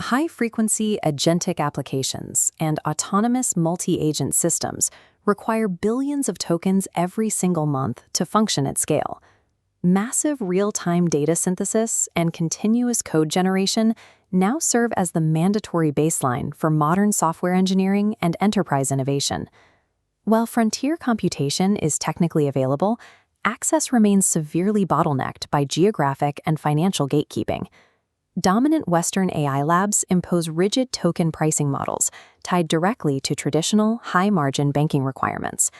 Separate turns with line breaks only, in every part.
High-frequency agentic applications and autonomous multi-agent systems require billions of tokens every single month to function at scale. Massive real-time data synthesis and continuous code generation now serve as the mandatory baseline for modern software engineering and enterprise innovation. While frontier computation is technically available, access remains severely bottlenecked by geographic and financial gatekeeping. Dominant Western AI labs impose rigid token pricing models tied directly to traditional, high-margin banking requirements.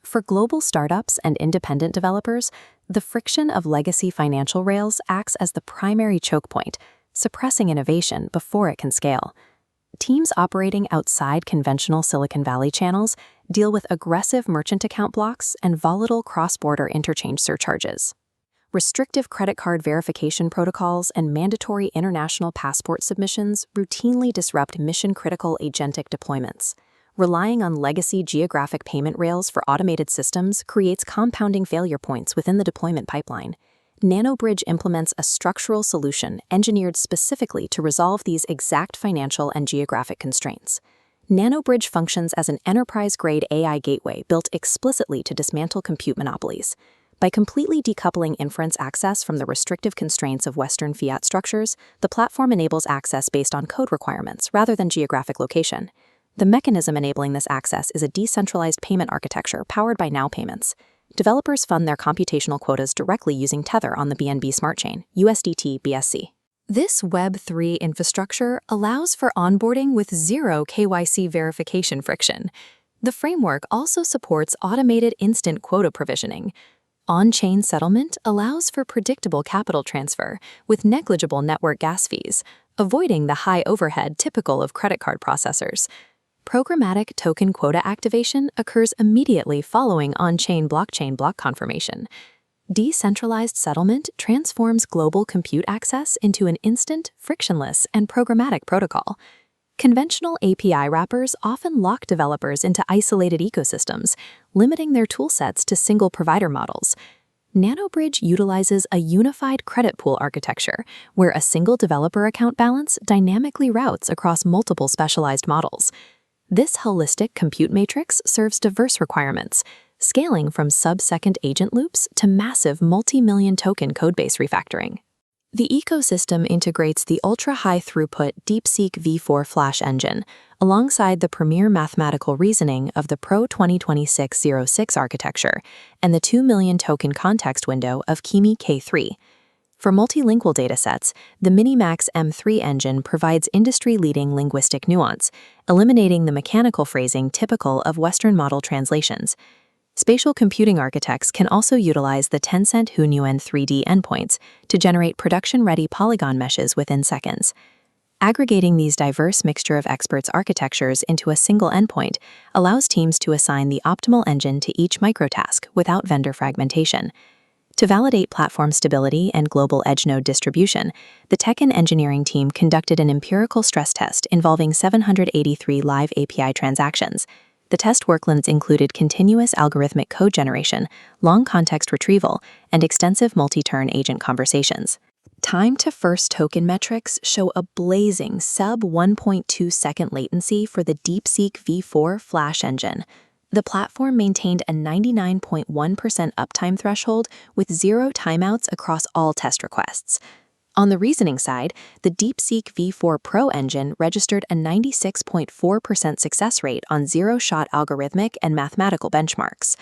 For global startups and independent developers, the friction of legacy financial rails acts as the primary choke point, suppressing innovation before it can scale. Teams operating outside conventional Silicon Valley channels deal with aggressive merchant account blocks and volatile cross-border interchange surcharges. Restrictive credit card verification protocols and mandatory international passport submissions routinely disrupt mission-critical agentic deployments. Relying on legacy geographic payment rails for automated systems creates compounding failure points within the deployment pipeline. Nanobridge implements a structural solution engineered specifically to resolve these exact financial and geographic constraints. Nanobridge functions as an enterprise-grade AI gateway built explicitly to dismantle compute monopolies. By completely decoupling inference access from the restrictive constraints of Western fiat structures, the platform enables access based on code requirements rather than geographic location. The mechanism enabling this access is a decentralized payment architecture powered by Now Payments. Developers fund their computational quotas directly using Tether on the BNB Smart Chain, USDT BSC. This Web3 infrastructure allows for onboarding with zero KYC verification friction. The framework also supports automated instant quota provisioning. On-chain settlement allows for predictable capital transfer with negligible network gas fees, avoiding the high overhead typical of credit card processors. Programmatic token quota activation occurs immediately following on-chain blockchain block confirmation. Decentralized settlement transforms global compute access into an instant, frictionless, and programmatic protocol. Conventional API wrappers often lock developers into isolated ecosystems, limiting their toolsets to single provider models. Nanobridge utilizes a unified credit pool architecture, where a single developer account balance dynamically routes across multiple specialized models. This holistic compute matrix serves diverse requirements, scaling from sub-second agent loops to massive multi-million token codebase refactoring. The ecosystem integrates the ultra-high throughput DeepSeek v4 Flash engine, alongside the premier mathematical reasoning of the Pro 2026-06 architecture and the 2 million token context window of Kimi K3. For multilingual datasets, the Minimax M3 engine provides industry-leading linguistic nuance, eliminating the mechanical phrasing typical of Western model translations. Spatial computing architects can also utilize the Tencent Hunyuan 3D endpoints to generate production-ready polygon meshes within seconds. Aggregating these diverse mixture of experts' architectures into a single endpoint allows teams to assign the optimal engine to each microtask without vendor fragmentation. To validate platform stability and global edge node distribution, the tech and engineering team conducted an empirical stress test involving 783 live API transactions. The test workloads included continuous algorithmic code generation, long context retrieval, and extensive multi-turn agent conversations. Time to first token metrics show a blazing sub 1.2 second latency for the DeepSeek v4 Flash engine. The platform maintained a 99.1% uptime threshold with zero timeouts across all test requests. On the reasoning side, the DeepSeek v4 Pro engine registered a 96.4% success rate on zero-shot algorithmic and mathematical benchmarks.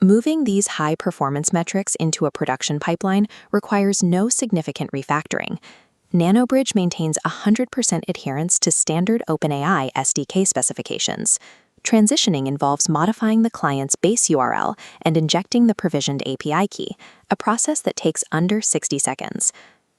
Moving these high-performance metrics into a production pipeline requires no significant refactoring. Nanobridge maintains 100% adherence to standard OpenAI SDK specifications. Transitioning involves modifying the client's base URL and injecting the provisioned API key, a process that takes under 60 seconds.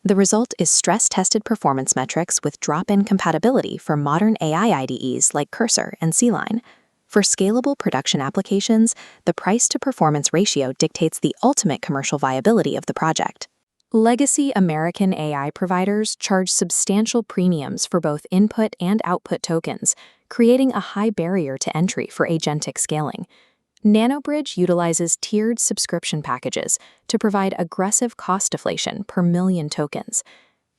The result is stress-tested performance metrics with drop-in compatibility for modern AI IDEs like Cursor and C-Line. For scalable production applications, the price-to-performance ratio dictates the ultimate commercial viability of the project. Legacy American AI providers charge substantial premiums for both input and output tokens, creating a high barrier to entry for agentic scaling. Nanobridge utilizes tiered subscription packages to provide aggressive cost deflation per million tokens.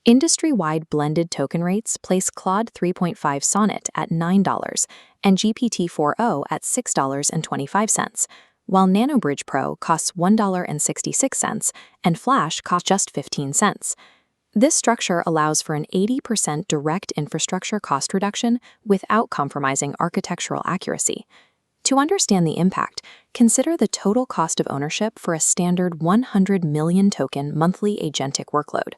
Industry-wide blended token rates place Claude 3.5 Sonnet at $9 and GPT-4o at $6.25, while Nanobridge Pro costs $1.66 and Flash costs just 15 cents. This structure allows for an 80% direct infrastructure cost reduction without compromising architectural accuracy. To understand the impact, consider the total cost of ownership for a standard 100 million token monthly agentic workload.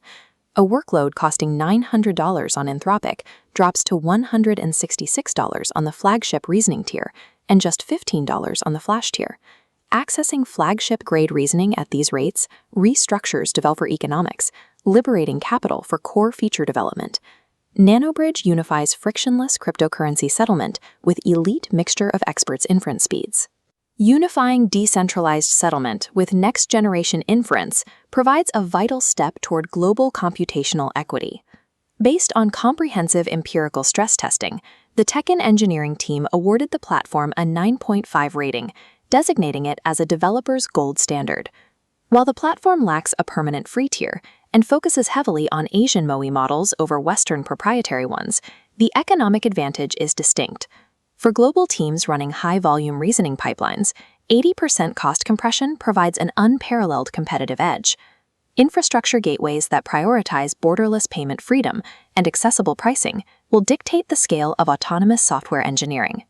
A workload costing $900 on Anthropic drops to $166 on the flagship reasoning tier and just $15 on the Flash tier. Accessing flagship-grade reasoning at these rates restructures developer economics, liberating capital for core feature development. Nanobridge unifies frictionless cryptocurrency settlement with elite mixture of experts inference speeds. Unifying decentralized settlement with next-generation inference provides a vital step toward global computational equity. Based on comprehensive empirical stress testing, the tech and engineering team awarded the platform a 9.5 rating, designating it as a developer's gold standard. While the platform lacks a permanent free tier and focuses heavily on Asian MoE models over Western proprietary ones, the economic advantage is distinct. For global teams running high-volume reasoning pipelines, 80% cost compression provides an unparalleled competitive edge. Infrastructure gateways that prioritize borderless payment freedom and accessible pricing will dictate the scale of autonomous software engineering.